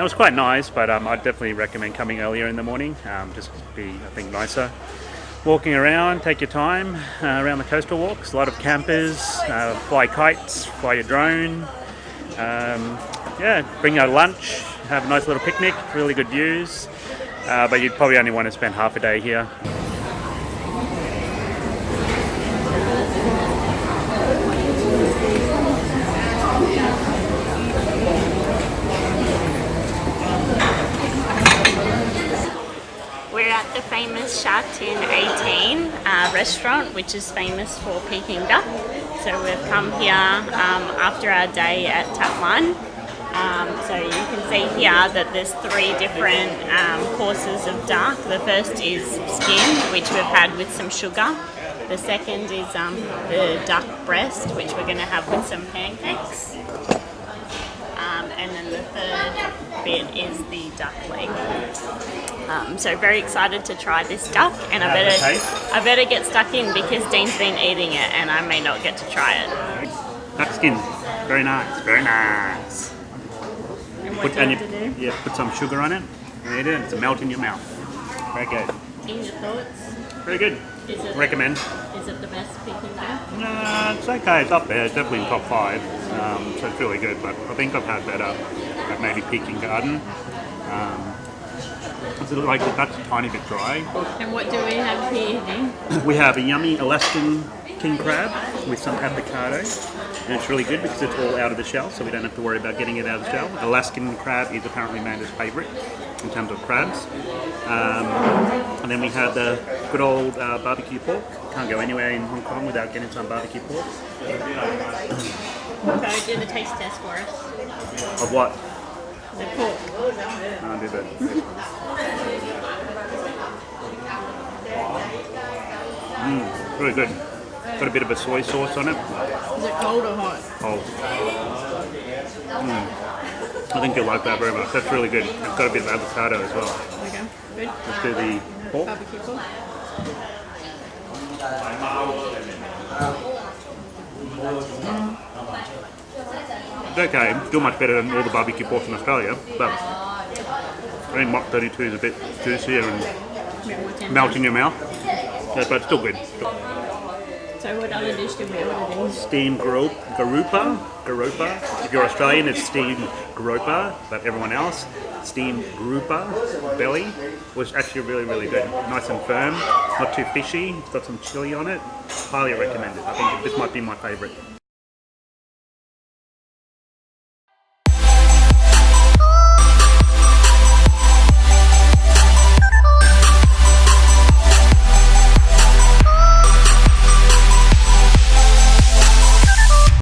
It was quite nice, but I'd definitely recommend coming earlier in the morning. Just be, I think, nicer. Walking around, take your time around the coastal walks. A lot of campers, fly kites, fly your drone. Yeah, bring your lunch, have a nice little picnic, really good views. But you'd probably only want to spend half a day here. We're at the famous Sha Tin 18 restaurant, which is famous for Peking duck. So we've come here after our day at Tap Mun. So you can see here that there's 3 different courses of duck. The first is skin, which we've had with some sugar. The second is the duck breast, which we're going to have with some pancakes. And then the third bit is the duck leg. So very excited to try this duck, and I better get stuck in because Dean's been eating it and I may not get to try it. Duck skin, very nice, very nice. And what do you have to do? Yeah, put some sugar on it and eat it. It's a melt in your mouth. Very good. In your thoughts? Very good. Recommend. Is it the best Peking duck? It's okay. It's up there. It's definitely in top 5. So it's really good. But I think I've had better at maybe Peking Garden. It's like that's a tiny bit dry. And what do we have here, Dean? We have a yummy Alaskan king crab with some avocado. And it's really good because it's all out of the shell, so we don't have to worry about getting it out of the shell. Alaskan crab is apparently Amanda's favourite in terms of crabs. And then we have the good old barbecue pork. Can't go anywhere in Hong Kong without getting some barbecue pork. So do the taste test for us. Of what? The pork. I'll do that. Really good. Got a bit of a soy sauce on it. Is it cold or hot? Cold. I think you'll like that very much. That's really good. It's got a bit of avocado as well. Okay, good. Let's do the pork. Barbecue pork. It's okay. Still much better than all the barbecue pork in Australia, but I think Mach 32 is a bit juicier and melt in your mouth. Yeah, but it's still good. So what other dish do we order? Steamed garupa. If you're Australian, it's steamed garupa, but everyone else, steamed garupa belly was actually really, really good. Nice and firm, not too fishy. It's got some chili on it. Highly recommend it. I think this might be my favourite.